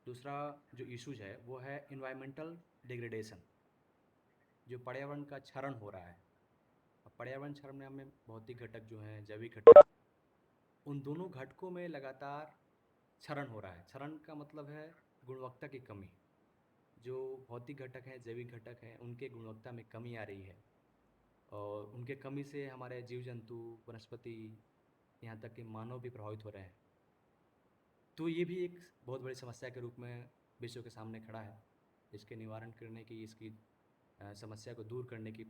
दूसरा जो इश्यूज है वो है इन्वायरमेंटल डिग्रेडेशन, जो पर्यावरण का क्षरण हो रहा है। अब पर्यावरण क्षरण में हमें भौतिक घटक जो हैं, जैविक घटक, उन दोनों घटकों में लगातार क्षरण हो रहा है। क्षरण का मतलब है गुणवत्ता की कमी। जो भौतिक घटक हैं, जैविक घटक हैं, उनके गुणवत्ता में कमी आ रही है, और उनके कमी से हमारे जीव जंतु, वनस्पति, यहाँ तक कि मानव भी प्रभावित हो रहे हैं। तो ये भी एक बहुत बड़ी समस्या के रूप में विश्व के सामने खड़ा है। इसके निवारण करने की, इसकी समस्या को दूर करने की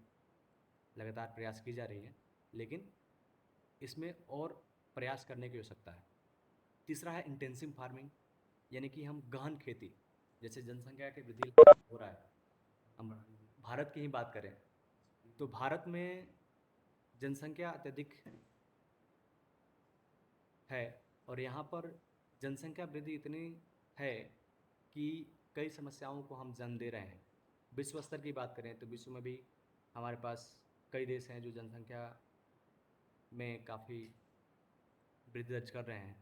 लगातार प्रयास की जा रही हैं, लेकिन इसमें और प्रयास करने की आवश्यकता है। तीसरा है इंटेंसिव फार्मिंग, यानी कि हम गहन खेती, जैसे जनसंख्या की वृद्धि हो रहा है। हम भारत की ही बात करें तो भारत में जनसंख्या अत्यधिक है, और यहाँ पर जनसंख्या वृद्धि इतनी है कि कई समस्याओं को हम जन्म दे रहे हैं। विश्व स्तर की बात करें तो विश्व में भी हमारे पास कई देश हैं जो जनसंख्या में काफ़ी वृद्धि दर्ज कर रहे हैं।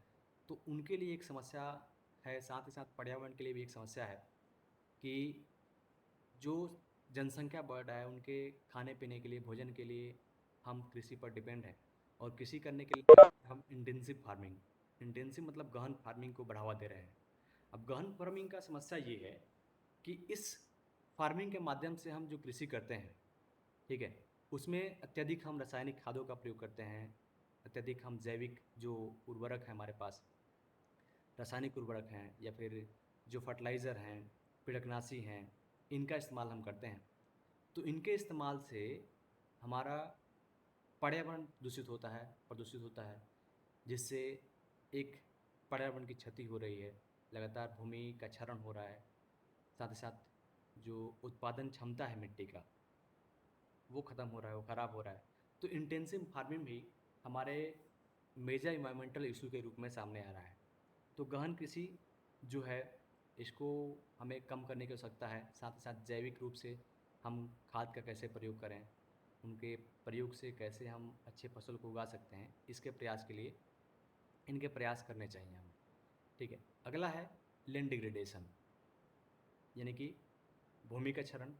तो उनके लिए एक समस्या है, साथ ही साथ पर्यावरण के लिए भी एक समस्या है कि जो जनसंख्या बढ़ रहा है, उनके खाने पीने के लिए, भोजन के लिए हम कृषि पर डिपेंड हैं, और कृषि करने के लिए हम इंटेंसिव फार्मिंग, इंटेंसिव मतलब गहन फार्मिंग को बढ़ावा दे रहे हैं। अब गहन फार्मिंग का समस्या ये है कि इस फार्मिंग के माध्यम से हम जो कृषि करते हैं, ठीक है, उसमें अत्यधिक हम रासायनिक खादों का प्रयोग करते हैं, अत्यधिक हम जैविक जो उर्वरक हैं हमारे पास, रासायनिक उर्वरक हैं या फिर जो फर्टिलाइज़र हैं, पिड़कनाशी हैं, इनका इस्तेमाल हम करते हैं। तो इनके इस्तेमाल से हमारा पर्यावरण दूषित होता है, प्रदूषित होता है, जिससे एक पर्यावरण की क्षति हो रही है, लगातार भूमि का क्षरण हो रहा है, साथ ही साथ जो उत्पादन क्षमता है मिट्टी का, वो ख़त्म हो रहा है, वो ख़राब हो रहा है। तो इंटेंसिव फार्मिंग भी हमारे मेजर इन्वायरमेंटल इशू के रूप में सामने आ रहा है। तो गहन कृषि जो है, इसको हमें कम करने की आवश्यकता है। साथ ही साथ जैविक रूप से हम खाद का कैसे प्रयोग करें, उनके प्रयोग से कैसे हम अच्छे फसल को उगा सकते हैं, इसके प्रयास के लिए इनके प्रयास करने चाहिए हमें। ठीक है, अगला है लैंड डिग्रेडेशन, यानी कि भूमि का क्षरण।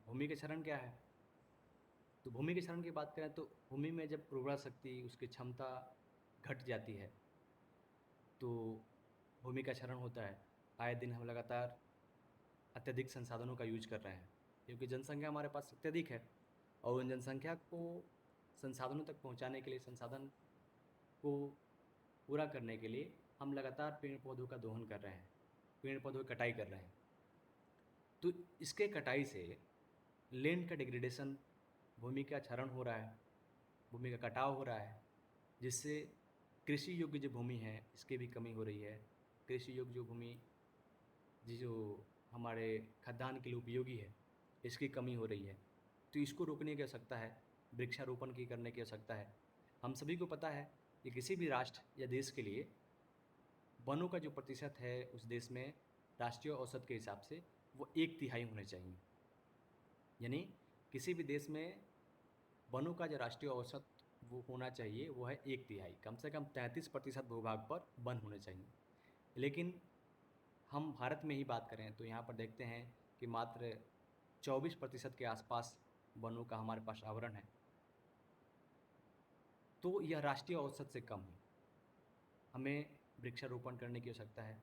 भूमि का क्षरण क्या है? तो भूमि के क्षरण की बात करें तो भूमि में जब उर्वरा शक्ति, उसकी क्षमता घट जाती है, तो भूमि का क्षरण होता है। आए दिन हम लगातार अत्यधिक संसाधनों का यूज कर रहे हैं, क्योंकि जनसंख्या हमारे पास अत्यधिक है, और उन जनसंख्या को संसाधनों तक पहुंचाने के लिए, संसाधन को पूरा करने के लिए हम लगातार पेड़ पौधों का दोहन कर रहे हैं, पेड़ पौधों की कटाई कर रहे हैं। तो इसके कटाई से लैंड का डिग्रेडेशन, भूमि का क्षरण हो रहा है, भूमि का कटाव हो रहा है, जिससे कृषि योग्य जो भूमि है इसकी भी कमी हो रही है। कृषि योग्य जो भूमि जो हमारे खाद्यान्न के लिए उपयोगी है, इसकी कमी हो रही है। तो इसको रोकने की आवश्यकता है, वृक्षारोपण की करने की आवश्यकता है। हम सभी को पता है कि किसी भी राष्ट्र या देश के लिए वनों का जो प्रतिशत है उस देश में, राष्ट्रीय औसत के हिसाब से वो 1/3 होने चाहिए। यानी किसी भी देश में वनों का जो राष्ट्रीय औसत वो होना चाहिए, वो है 1/3, कम से कम 33% भूभाग पर वन होने चाहिए। लेकिन हम भारत में ही बात करें तो यहाँ पर देखते हैं कि मात्र 24% के आसपास वनों का हमारे पास आवरण है। तो यह राष्ट्रीय औसत से कम है। हमें वृक्षारोपण करने की आवश्यकता है,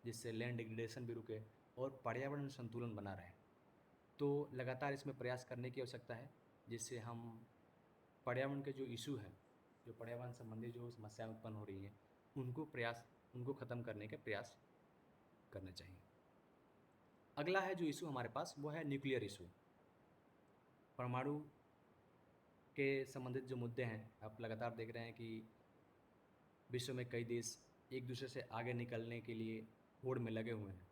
जिससे लैंड डिग्रेडेशन भी रुके और पर्यावरण संतुलन बना रहे। तो लगातार इसमें प्रयास करने की आवश्यकता है, जिससे हम पर्यावरण के जो इशू हैं, जो पर्यावरण संबंधी जो समस्याएं उत्पन्न हो रही हैं, उनको ख़त्म करने के प्रयास करने चाहिए। अगला है जो इशू हमारे पास, वो है न्यूक्लियर इशू। परमाणु के संबंधित जो मुद्दे हैं, आप लगातार देख रहे हैं कि विश्व में कई देश एक दूसरे से आगे निकलने के लिए होड़ में लगे हुए हैं,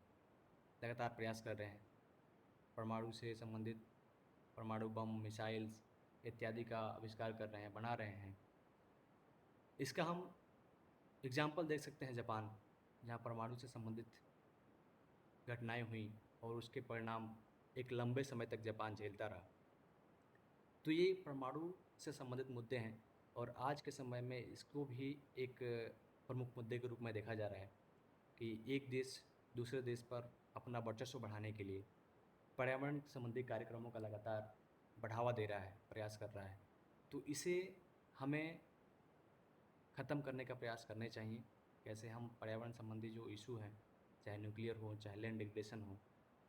लगातार प्रयास कर रहे हैं। परमाणु से संबंधित परमाणु बम, मिसाइल्स इत्यादि का आविष्कार कर रहे हैं, बना रहे हैं। इसका हम एग्जाम्पल देख सकते हैं जापान, जहाँ परमाणु से संबंधित घटनाएं हुई और उसके परिणाम एक लंबे समय तक जापान झेलता रहा। तो ये परमाणु से संबंधित मुद्दे हैं, और आज के समय में इसको भी एक प्रमुख मुद्दे के रूप में देखा जा रहा है कि एक देश दूसरे देश पर अपना वर्चस्व बढ़ाने के लिए पर्यावरण संबंधी कार्यक्रमों का लगातार बढ़ावा दे रहा है, प्रयास कर रहा है। तो इसे हमें ख़त्म करने का प्रयास करने चाहिए। कैसे हम पर्यावरण संबंधी जो इशू हैं, चाहे न्यूक्लियर हो, चाहे लैंड डिग्रेडेशन हो,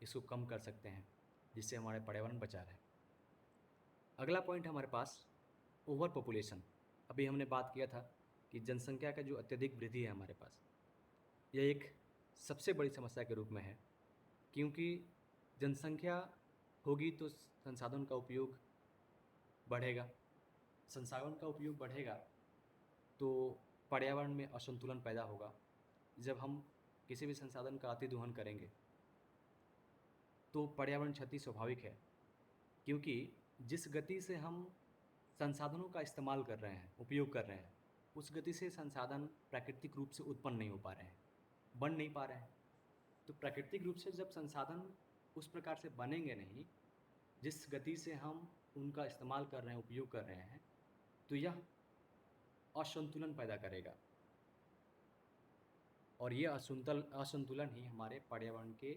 इसको कम कर सकते हैं, जिससे हमारे पर्यावरण बचा रहे। अगला पॉइंट है हमारे पास ओवर पॉपुलेशन। अभी हमने बात किया था कि जनसंख्या का जो अत्यधिक वृद्धि है हमारे पास, यह एक सबसे बड़ी समस्या के रूप में है, क्योंकि जनसंख्या होगी तो संसाधन का उपयोग बढ़ेगा। संसाधन का उपयोग बढ़ेगा तो पर्यावरण में असंतुलन पैदा होगा। जब हम किसी भी संसाधन का अति दोहन करेंगे तो पर्यावरण क्षति स्वाभाविक है, क्योंकि जिस गति से हम संसाधनों का इस्तेमाल कर रहे हैं, उपयोग कर रहे हैं, उस गति से संसाधन प्राकृतिक रूप से उत्पन्न नहीं हो पा रहे हैं, बन नहीं पा रहे हैं। तो प्राकृतिक रूप से जब संसाधन उस प्रकार से बनेंगे नहीं, जिस गति से हम उनका इस्तेमाल कर रहे हैं, उपयोग कर रहे हैं, तो यह असंतुलन पैदा करेगा। और ये असंतुलन ही हमारे पर्यावरण के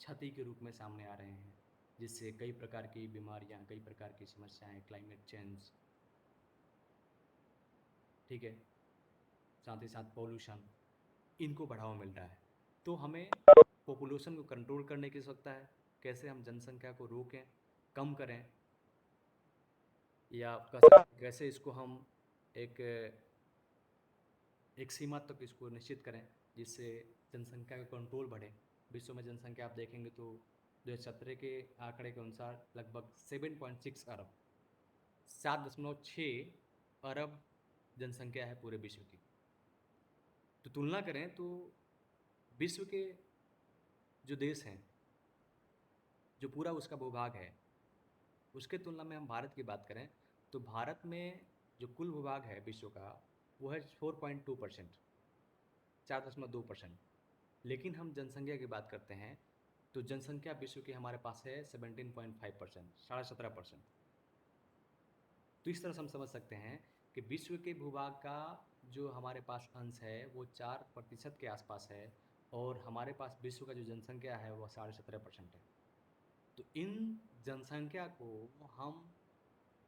क्षति के रूप में सामने आ रहे हैं, जिससे कई प्रकार की बीमारियां, कई प्रकार की समस्याएं, क्लाइमेट चेंज, ठीक है, साथ ही साथ पॉल्यूशन, इनको बढ़ावा मिल रहा है। तो हमें पॉपुलेशन को कंट्रोल करने की आवश्यकता है। कैसे हम जनसंख्या को रोकें, कम करें, या कैसे इसको हम एक एक सीमा तक इसको निश्चित करें, जिससे जनसंख्या का कंट्रोल बढ़े। विश्व में जनसंख्या आप देखेंगे तो 2017 के आंकड़े के अनुसार लगभग 7.6 अरब, 7.6 अरब जनसंख्या है पूरे विश्व की। तो तुलना करें तो विश्व के जो देश हैं, जो पूरा उसका भूभाग है, उसके तुलना में हम भारत की बात करें तो भारत में जो कुल भूभाग है विश्व का, वो है 4.2%, 4.2%। लेकिन हम जनसंख्या की बात करते हैं तो जनसंख्या विश्व की हमारे पास है 17.5%, 17.5%। तो इस तरह से हम समझ सकते हैं कि विश्व के भूभाग का जो हमारे पास अंश है वो 4% के आसपास है, और हमारे पास विश्व का जो जनसंख्या है वो 17.5% है। तो इन जनसंख्या को हम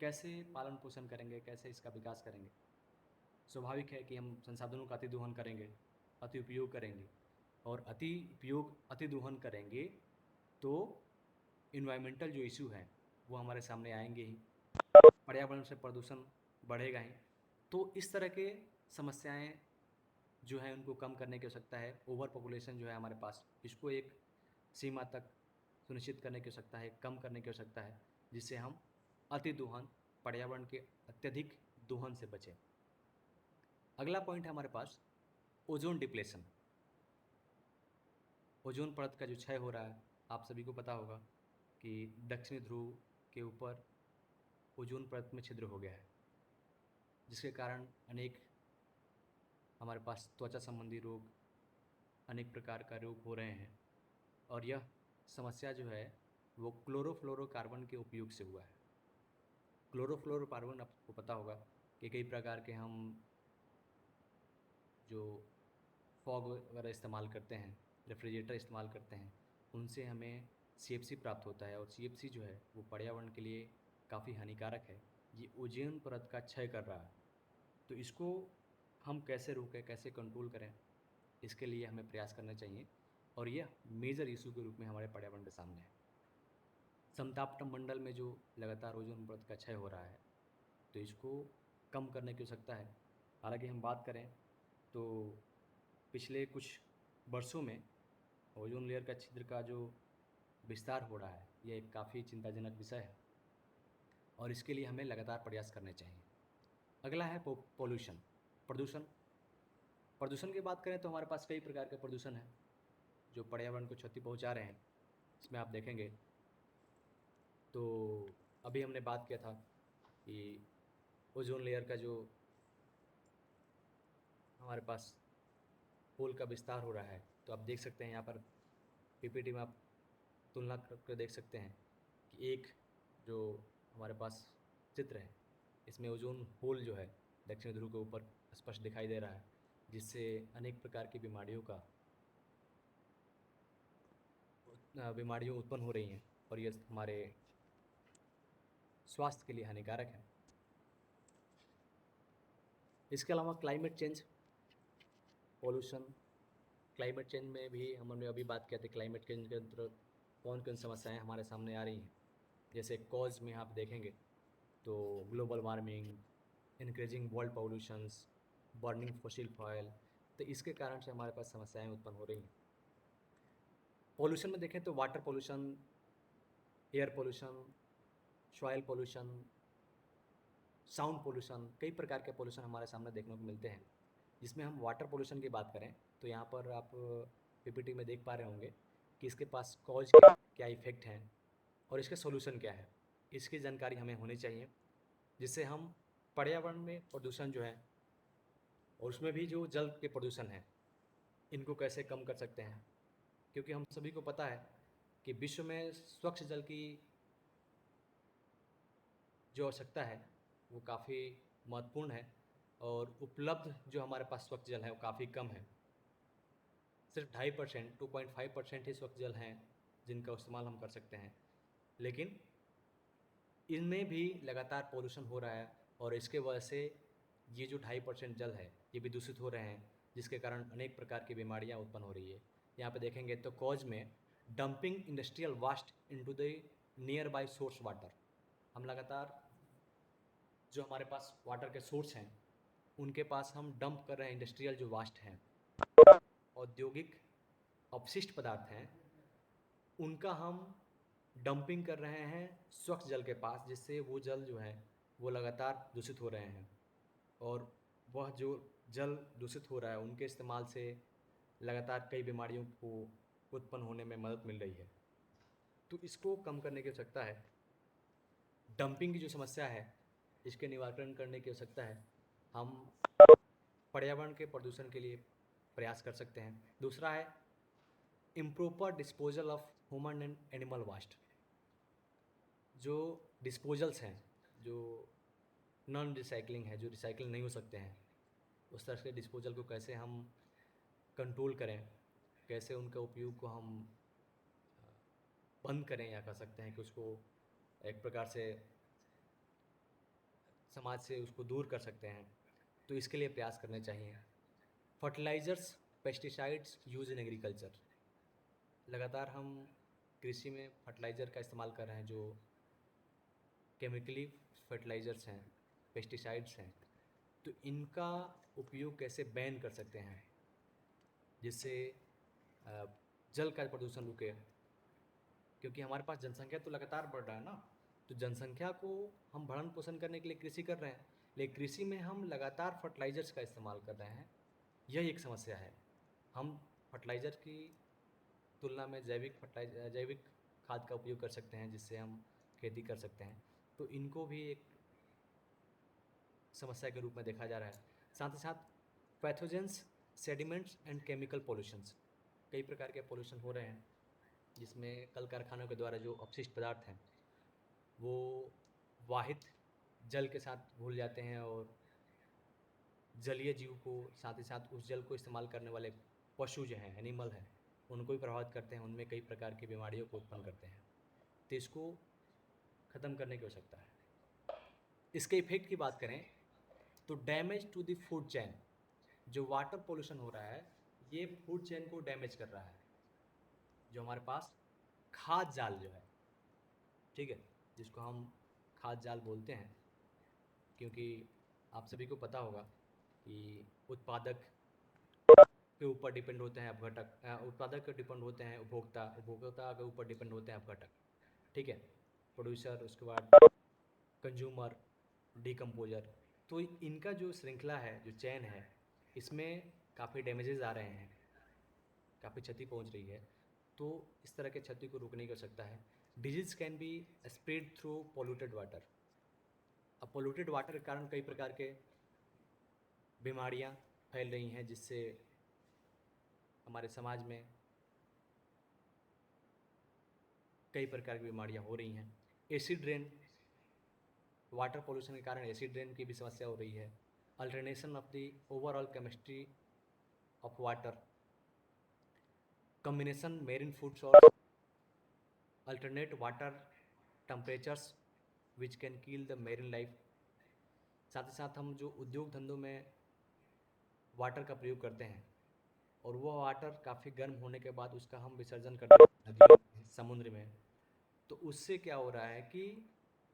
कैसे पालन पोषण करेंगे, कैसे इसका विकास करेंगे? स्वाभाविक है कि हम संसाधनों का अति दोहन करेंगे, अति उपयोग करेंगे, और अति उपयोग, अति दोहन करेंगे तो इन्वायरमेंटल जो इशू हैं वो हमारे सामने आएंगे ही, पर्यावरण से प्रदूषण बढ़ेगा ही। तो इस तरह के समस्याएं जो हैं उनको कम करने की आवश्यकता है। ओवर पॉपुलेशन जो है हमारे पास, इसको एक सीमा तक सुनिश्चित करने की आवश्यकता है, कम करने की आवश्यकता है, जिससे हम अति दोहन, पर्यावरण के अत्यधिक दोहन से बचें। अगला पॉइंट है हमारे पास ओजोन डिप्लेशन। ओजोन परत का जो क्षय हो रहा है, आप सभी को पता होगा कि दक्षिणी ध्रुव के ऊपर ओजोन परत में छिद्र हो गया है, जिसके कारण अनेक हमारे पास त्वचा संबंधी रोग, अनेक प्रकार का रोग हो रहे हैं। और यह समस्या जो है वो क्लोरोफ्लोरोकार्बन के उपयोग से हुआ है। क्लोरोफ्लोरोकार्बन आपको पता होगा कि कई प्रकार के हम जो फॉग वगैरह इस्तेमाल करते हैं, रेफ्रिजरेटर इस्तेमाल करते हैं, उनसे हमें सीएफसी प्राप्त होता है, और सीएफसी जो है वो पर्यावरण के लिए काफ़ी हानिकारक है। ये ओजोन परत का क्षय कर रहा है। तो इसको हम कैसे रोकें, कैसे कंट्रोल करें, इसके लिए हमें प्रयास करना चाहिए। और यह मेजर इशू के रूप में हमारे पर्यावरण के सामने है। समताप मंडल में जो लगातार ओजोन परत का क्षय हो रहा है, तो इसको कम करने की आवश्यकता है। हालांकि हम बात करें तो पिछले कुछ वर्षों में ओजोन लेयर का छिद्र का जो विस्तार हो रहा है, यह एक काफ़ी चिंताजनक विषय है, और इसके लिए हमें लगातार प्रयास करने चाहिए। अगला है पॉल्यूशन, प्रदूषण। प्रदूषण की बात करें तो हमारे पास कई प्रकार के प्रदूषण हैं जो पर्यावरण को क्षति पहुंचा रहे हैं। इसमें आप देखेंगे तो अभी हमने बात किया था कि ओजोन लेयर का जो हमारे पास होल का विस्तार हो रहा है, तो आप देख सकते हैं यहाँ पर पीपीटी में आप तुलना करके देख सकते हैं कि एक जो हमारे पास चित्र है, इसमें ओजोन होल जो है दक्षिण ध्रुव के ऊपर स्पष्ट दिखाई दे रहा है, जिससे अनेक प्रकार की बीमारियों का बीमारियाँ उत्पन्न हो रही हैं और ये हमारे स्वास्थ्य के लिए हानिकारक है। इसके अलावा climate change, pollution, climate change में भी हमने अभी बात किया था। क्लाइमेट चेंज के अंतर्गत कौन कौन समस्याएं हमारे सामने आ रही हैं, जैसे कॉज में आप देखेंगे तो global warming, increasing world pollutions, burning fossil fuel, तो इसके कारण से हमारे पास समस्याएं उत्पन्न हो रही हैं। पॉल्यूशन में देखें तो water pollution, air pollution, soil pollution, sound pollution, कई प्रकार के पॉल्यूशन हमारे सामने देखने को मिलते हैं। जिसमें हम वाटर पॉल्यूशन की बात करें तो यहाँ पर आप पीपीटी में देख पा रहे होंगे कि इसके पास कॉज के क्या इफ़ेक्ट हैं और इसका सॉल्यूशन क्या है। इसकी जानकारी हमें होनी चाहिए, जिससे हम पर्यावरण में प्रदूषण जो है और उसमें भी जो जल के प्रदूषण है, इनको कैसे कम कर सकते हैं। क्योंकि हम सभी को पता है कि विश्व में स्वच्छ जल की जो आवश्यकता है वो काफ़ी महत्वपूर्ण है और उपलब्ध जो हमारे पास स्वच्छ जल है वो काफ़ी कम है। सिर्फ 2.5%, 2.5% ही स्वच्छ जल हैं जिनका इस्तेमाल हम कर सकते हैं। लेकिन इनमें भी लगातार पॉल्यूशन हो रहा है और इसके वजह से ये जो 2.5% जल है ये भी दूषित हो रहे हैं, जिसके कारण अनेक प्रकार की बीमारियां उत्पन्न हो रही है। यहाँ पे देखेंगे तो कॉज में dumping industrial vast into the near by source water. हम लगातार जो हमारे पास वाटर के सोर्स हैं उनके पास हम डंप कर रहे हैं इंडस्ट्रियल जो वास्ट हैं, औद्योगिक अपशिष्ट पदार्थ हैं, उनका हम डंपिंग कर रहे हैं स्वच्छ जल के पास, जिससे वो जल जो है वो लगातार दूषित हो रहे हैं और वह जो जल दूषित हो रहा है उनके इस्तेमाल से लगातार कई बीमारियों को उत्पन्न होने में मदद मिल रही है। तो इसको कम करने की आवश्यकता है। डंपिंग की जो समस्या है इसके निवारण करने की आवश्यकता है। हम पर्यावरण के प्रदूषण के लिए प्रयास कर सकते हैं। दूसरा है improper disposal of human and animal vast. जो डिस्पोजल्स हैं जो नॉन रिसाइकलिंग है, जो रिसाइकलिंग नहीं हो सकते हैं, उस तरह के डिस्पोजल को कैसे हम कंट्रोल करें, कैसे उनका उपयोग को हम बंद करें, या कह सकते हैं कि उसको एक प्रकार से समाज से उसको दूर कर सकते हैं। तो इसके लिए प्रयास करने चाहिए। Fertilisers, pesticides use in agriculture. लगातार हम कृषि में फर्टिलाइज़र का इस्तेमाल कर रहे हैं जो केमिकली फर्टिलाइज़र्स हैं, पेस्टिसाइड्स हैं। तो इनका उपयोग कैसे बैन कर सकते हैं जिससे अ, जल का प्रदूषण रुके। क्योंकि हमारे पास जनसंख्या तो लगातार बढ़ रहा है ना, तो जनसंख्या को हम भरण पोषण करने के लिए कृषि कर रहे हैं, लेकिन कृषि में हम लगातार फर्टिलाइजर्स का इस्तेमाल कर रहे हैं। यही एक समस्या है। हम फर्टिलाइज़र की तुलना में जैविक खाद का उपयोग कर सकते हैं, जिससे हम खेती कर सकते हैं। तो इनको भी एक समस्या के रूप में देखा जा रहा है। साथ ही साथ pathogens, sediments and chemical pollutions, कई प्रकार के पॉल्यूशन हो रहे हैं जिसमें कल कारखानों के द्वारा जो अपशिष्ट पदार्थ हैं वो वाहित जल के साथ घुल जाते हैं और जलीय जीव को, साथ ही साथ उस जल को इस्तेमाल करने वाले पशु जो हैं, एनिमल हैं, उनको भी प्रभावित करते हैं, उनमें कई प्रकार की बीमारियों को उत्पन्न करते हैं। तो इसको ख़त्म करने की आवश्यकता है। इसके इफेक्ट की बात करें तो damage to the food chain. जो वाटर पोल्यूशन हो रहा है ये फूड चेन को डैमेज कर रहा है। जो हमारे पास खाद्य जाल जो है, ठीक है, जिसको हम खाद्य जाल बोलते हैं, क्योंकि आप सभी को पता होगा कि उत्पादक के ऊपर डिपेंड होते हैं अपघटक, उत्पादक के डिपेंड होते हैं उपभोक्ता, उपभोक्ता के ऊपर डिपेंड होते हैं अपघटक, ठीक है, प्रोड्यूसर, उसके बाद कंज्यूमर, डिकम्पोजर। तो इनका जो श्रृंखला है, जो चैन है, इसमें काफ़ी डैमेजेस आ रहे हैं, काफ़ी क्षति पहुंच रही है। तो इस तरह के क्षति को रोकने की आवश्यकता है। Disease can be spread through polluted water. अब पोल्यूटेड वाटर के कारण कई प्रकार के बीमारियां फैल रही हैं, जिससे हमारे समाज में कई प्रकार की बीमारियां हो रही हैं। एसिड रेन, वाटर पोल्यूशन के कारण एसिड रेन की भी समस्या हो रही है। Alternation of the overall chemistry of water, combination marine food source, alternate water temperatures which can kill the marine life. साथ ही साथ हम जो उद्योग धंधों में वाटर का प्रयोग करते हैं और वो वाटर काफ़ी गर्म होने के बाद उसका हम विसर्जन करते हैं नदियों में, समुद्र में, तो उससे क्या हो रहा है कि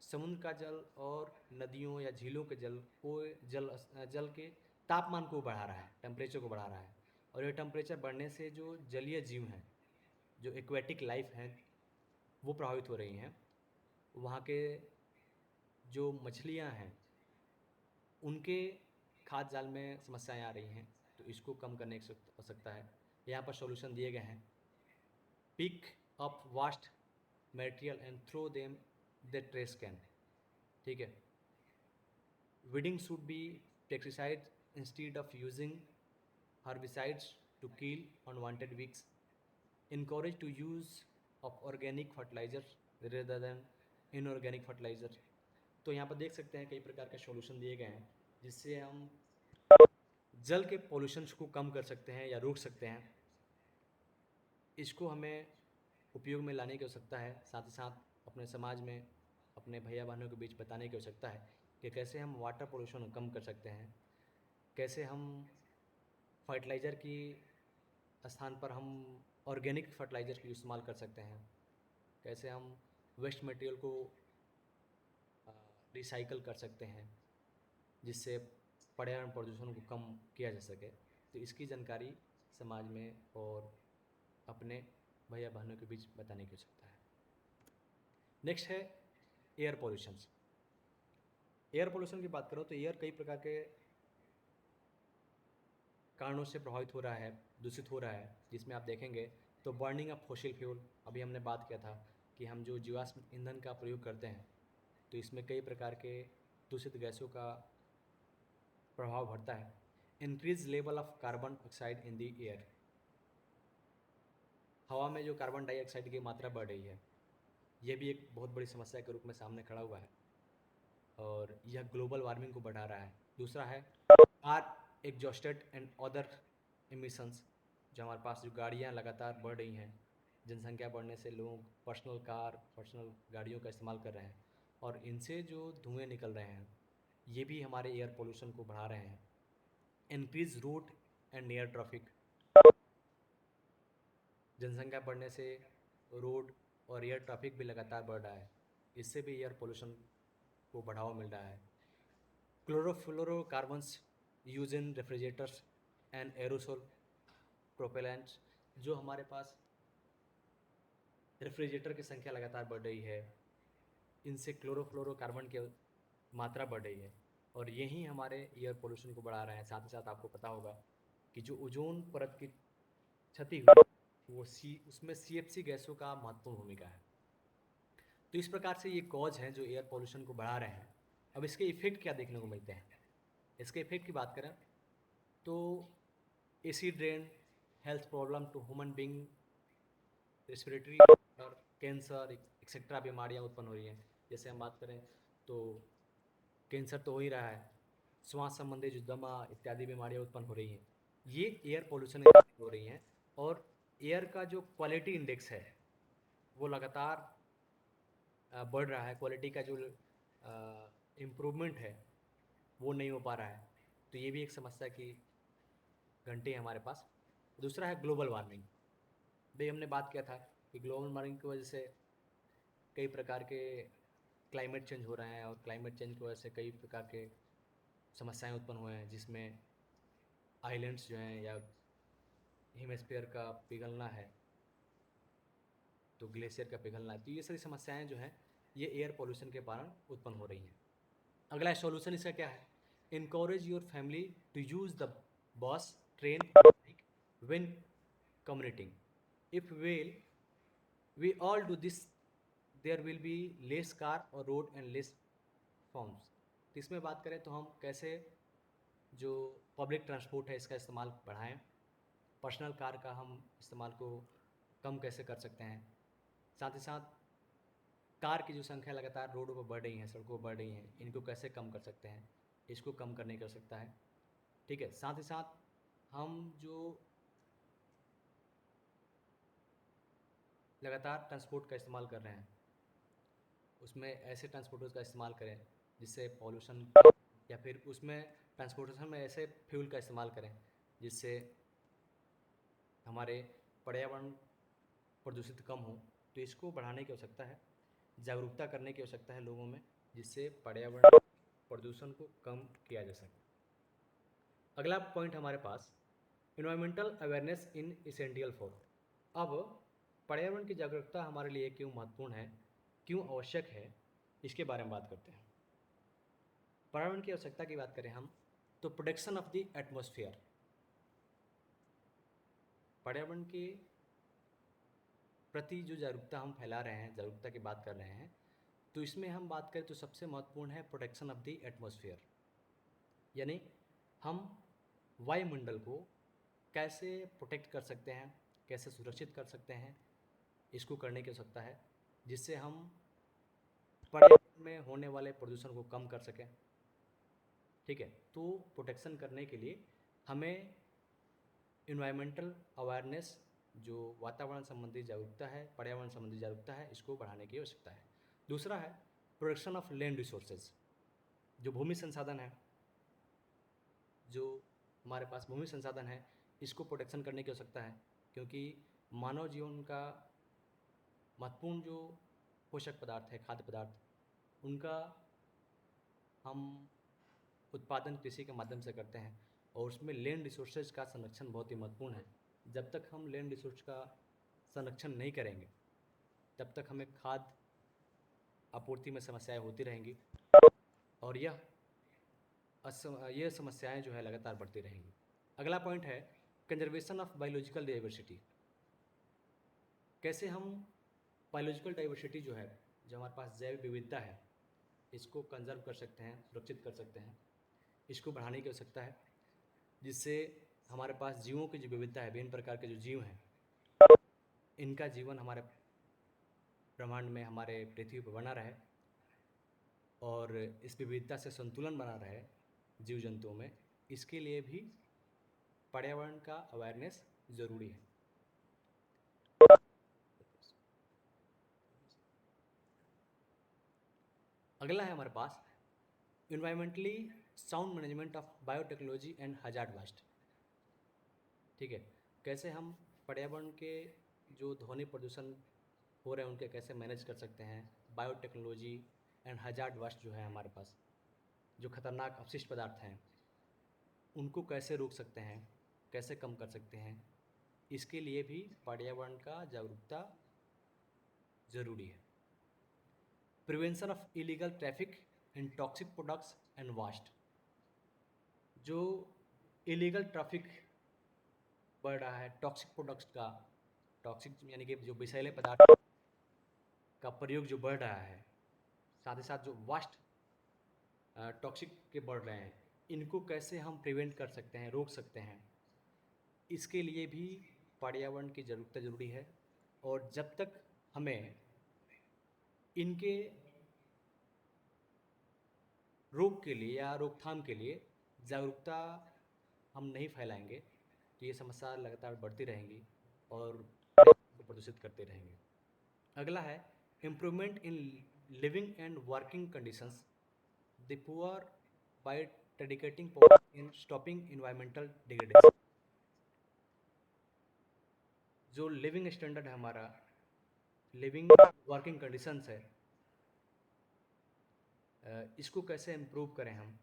समुद्र का जल और नदियों या झीलों के जल को जल के तापमान को बढ़ा रहा है, टेम्परेचर को बढ़ा रहा है। और ये टेम्परेचर बढ़ने से जो जलीय जीव हैं, जो एक्वेटिक लाइफ हैं, वो प्रभावित हो रही हैं। वहाँ के जो मछलियाँ हैं उनके खाद्य जाल में समस्याएं आ रही हैं, तो इसको कम करने की हो सकता है। यहाँ पर सॉल्यूशन दिए गए हैं। Pick up waste material and throw them the trash can. ठीक है। Weeding should be pesticide instead of using herbicides to kill unwanted weeds. Encourage to use of organic fertilizer rather than inorganic fertilizer। तो यहाँ पर देख सकते हैं कई प्रकार के सॉल्यूशन दिए गए हैं जिससे हम जल के पॉल्यूशन को कम कर सकते हैं या रोक सकते हैं। इसको हमें उपयोग में लाने की आवश्यकता है। साथ ही साथ अपने समाज में अपने भैया बहनों के बीच बताने की आवश्यकता है कि कैसे हम वाटर पोल्यूशन को कम कर सकते हैं, कैसे हम फर्टिलाइज़र की स्थान पर हम ऑर्गेनिक फर्टिलाइज़र की इस्तेमाल कर सकते हैं, कैसे हम वेस्ट मटेरियल को रिसाइकल कर सकते हैं जिससे पर्यावरण प्रदूषण को कम किया जा सके। तो इसकी जानकारी समाज में और अपने भैया बहनों के बीच बताने की आवश्यकता है। नेक्स्ट है एयर पॉल्यूशन। एयर पॉल्यूशन की बात करो तो एयर कई प्रकार के कारणों से प्रभावित हो रहा है, दूषित हो रहा है, जिसमें आप देखेंगे तो बर्निंग ऑफ फॉसिल फ्यूल, अभी हमने बात किया था कि हम जो जीवाश्म ईंधन का प्रयोग करते हैं तो इसमें कई प्रकार के दूषित गैसों का प्रभाव बढ़ता है। Increase level of carbon oxide in the air, हवा में जो कार्बन डाइऑक्साइड की मात्रा बढ़ रही है, यह भी एक बहुत बड़ी समस्या के रूप में सामने खड़ा हुआ है और यह ग्लोबल वार्मिंग को बढ़ा रहा है। दूसरा है car exhausted and other emissions, जो हमारे पास जो गाड़ियाँ लगातार बढ़ रही हैं, जनसंख्या बढ़ने से लोग पर्सनल गाड़ियों का इस्तेमाल कर रहे हैं और इनसे जो धुएँ निकल रहे हैं ये भी हमारे एयर पोल्यूशन को बढ़ा रहे हैं। Increase road and air traffic, जनसंख्या बढ़ने से रोड और एयर ट्रैफिक भी लगातार बढ़ रहा है, इससे भी एयर पोल्यूशन को बढ़ावा मिल रहा है। Chlorofluorocarbons use in refrigerators and aerosol propellants, जो हमारे पास रेफ्रिजरेटर की संख्या लगातार बढ़ रही है, इनसे क्लोरोफ्लोरोकार्बन की मात्रा बढ़ रही है और यही हमारे एयर पोल्यूशन को बढ़ा रहे हैं। साथ ही साथ आपको पता होगा कि जो ओजोन परत की क्षति हुई वो उसमें CFC गैसों का महत्वपूर्ण भूमिका है। तो इस प्रकार से ये कॉज हैं जो एयर पोल्यूशन को बढ़ा रहे हैं। अब इसके इफ़ेक्ट क्या देखने को मिलते हैं? इसके इफ़ेक्ट की बात करें तो acid rain, health problem to human being, respiratory और कैंसर एक्सेट्रा बीमारियां उत्पन्न हो रही हैं। जैसे हम बात करें तो कैंसर तो हो ही रहा है, श्वास संबंधी जो दमा इत्यादि बीमारियां उत्पन्न हो रही हैं, ये एयर पोल्यूशन हो रही हैं। और एयर का जो क्वालिटी इंडेक्स है वो लगातार बढ़ रहा है, क्वालिटी का जो इम्प्रूवमेंट है वो नहीं हो पा रहा है। तो ये भी एक समस्या की घंटी है हमारे पास। दूसरा है ग्लोबल वार्मिंग। भाई हमने बात किया था कि ग्लोबल वार्मिंग की वजह से कई प्रकार के क्लाइमेट चेंज हो रहे हैं और क्लाइमेट चेंज की वजह से कई प्रकार के समस्याएं उत्पन्न हुए हैं, जिसमें आइलैंड्स जो हैं या हेमिस्फीयर का पिघलना है, तो ग्लेशियर का पिघलना है, तो ये सारी समस्याएं जो हैं ये एयर पोल्यूशन के कारण उत्पन्न हो रही हैं। अगला सॉल्यूशन इसका क्या है? Encourage your family to use the bus, train when commuting. If we all do this there will be less car और रोड एंड लेस फॉर्म्स। तो इसमें बात करें तो हम कैसे जो पब्लिक ट्रांसपोर्ट है इसका इस्तेमाल बढ़ाएं, पर्सनल कार का हम इस्तेमाल को कम कैसे कर सकते हैं। साथ ही साथ कार की जो संख्या लगातार रोडों पर बढ़ रही है, सड़कों पर बढ़ रही हैं, इनको कैसे कम कर सकते हैं, इसको कम करने की आवश्यकता है। ठीक है। साथ ही साथ हम जो लगातार ट्रांसपोर्ट का इस्तेमाल कर रहे हैं, उसमें ऐसे ट्रांसपोर्टर्स का इस्तेमाल करें जिससे पॉल्यूशन, या फिर उसमें ट्रांसपोर्टेशन में ऐसे फ्यूल का इस्तेमाल करें जिससे हमारे पर्यावरण प्रदूषित कम हो। तो इसको बढ़ाने की आवश्यकता है, जागरूकता करने की आवश्यकता है लोगों में, जिससे पर्यावरण प्रदूषण को कम किया जा सके। अगला पॉइंट हमारे पास, environmental awareness in essential for. अब पर्यावरण की जागरूकता हमारे लिए क्यों महत्वपूर्ण है, क्यों आवश्यक है, इसके बारे में बात करते हैं। पर्यावरण की आवश्यकता की बात करें हम, तो प्रोटेक्शन ऑफ द एटमॉस्फेयर। पर्यावरण के प्रति जो जागरूकता हम फैला रहे हैं, जागरूकता की बात कर रहे हैं, तो इसमें हम बात करें तो सबसे महत्वपूर्ण है प्रोटेक्शन ऑफ द एटमॉस्फेयर। यानी हम वायुमंडल को कैसे प्रोटेक्ट कर सकते हैं, कैसे सुरक्षित कर सकते हैं, इसको करने की आवश्यकता है, जिससे हम पर्यावरण में होने वाले प्रदूषण को कम कर सकें। ठीक है, तो प्रोटेक्शन करने के लिए हमें इन्वायरमेंटल अवेयरनेस, जो वातावरण संबंधी जागरूकता है, पर्यावरण संबंधी जागरूकता है, इसको बढ़ाने की आवश्यकता है। दूसरा है प्रोटेक्शन ऑफ लैंड रिसोर्सेज। जो भूमि संसाधन है, जो हमारे पास भूमि संसाधन है, इसको प्रोटेक्शन करने की आवश्यकता है, क्योंकि मानव जीवन का महत्वपूर्ण जो पोषक पदार्थ है, खाद्य पदार्थ, उनका हम उत्पादन कृषि के माध्यम से करते हैं, और उसमें लैंड रिसोर्सेज का संरक्षण बहुत ही महत्वपूर्ण है। जब तक हम लैंड रिसोर्स का संरक्षण नहीं करेंगे, तब तक हमें खाद्य आपूर्ति में समस्याएं होती रहेंगी, और ये समस्याएं जो है लगातार बढ़ती रहेंगी। अगला पॉइंट है कंजर्वेशन ऑफ बायोलॉजिकल डाइवर्सिटी। कैसे हम बायोलॉजिकल डाइवर्सिटी जो है, जो हमारे पास जैव विविधता है, इसको कंजर्व कर सकते हैं, सुरक्षित कर सकते हैं, इसको बढ़ाने की आवश्यकता है, जिससे हमारे पास जीवों की जो विविधता है, विभिन्न प्रकार के जो जीव हैं, इनका जीवन हमारे ब्रह्मांड में, हमारे पृथ्वी पर बना रहे, और इस विविधता से संतुलन बना रहे जीव जंतुओं में। इसके लिए भी पर्यावरण का अवेयरनेस ज़रूरी है। अगला है हमारे पास environmentally sound management of biotechnology and hazard waste. ठीक है, कैसे हम पर्यावरण के जो ध्वनि प्रदूषण हो रहे हैं उनके कैसे मैनेज कर सकते हैं, बायोटेक्नोलॉजी एंड हजार्ड वास्ट जो है हमारे पास, जो खतरनाक अपशिष्ट पदार्थ हैं, उनको कैसे रोक सकते हैं, कैसे कम कर सकते हैं, इसके लिए भी पर्यावरण का जागरूकता ज़रूरी है। Prevention of illegal traffic in toxic products and vast. जो इलीगल ट्रैफिक बढ़ रहा है टॉक्सिक प्रोडक्ट्स का, टॉक्सिक यानी कि जो विषैले पदार्थ का प्रयोग जो बढ़ रहा है, साथ ही साथ जो वास्ट टॉक्सिक के बढ़ रहे हैं, इनको कैसे हम प्रिवेंट कर सकते हैं, रोक सकते हैं, इसके लिए भी पर्यावरण की जागरूकता ज़रूरी है। और जब तक हमें इनके रोक के लिए या रोकथाम के लिए जागरूकता हम नहीं फैलाएंगे, तो ये समस्या लगातार बढ़ती रहेंगी और को प्रदूषित करते रहेंगे। अगला है improvement in living and working conditions the poor by dedicating power in stopping environmental degradation. जो लिविंग स्टैंडर्ड है हमारा, लिविंग वर्किंग कंडीशंस है, इसको कैसे इम्प्रूव करें हम,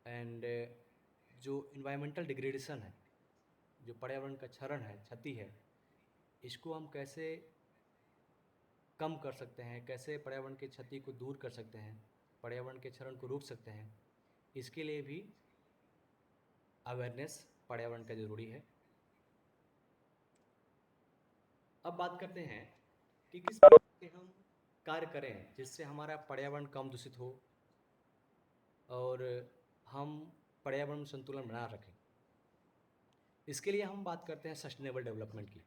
एंड जो इन्वायरमेंटल डिग्रेडेशन है, जो पर्यावरण का क्षरण है, क्षति है, इसको हम कैसे कम कर सकते हैं, कैसे पर्यावरण की क्षति को दूर कर सकते हैं, पर्यावरण के क्षरण को रोक सकते हैं, इसके लिए भी अवेयरनेस पर्यावरण का ज़रूरी है। अब बात करते हैं कि किस प्रकार के हम कार्य करें जिससे हमारा पर्यावरण कम दूषित हो और हम पर्यावरण संतुलन बना रखें। इसके लिए हम बात करते हैं सस्टेनेबल डेवलपमेंट की।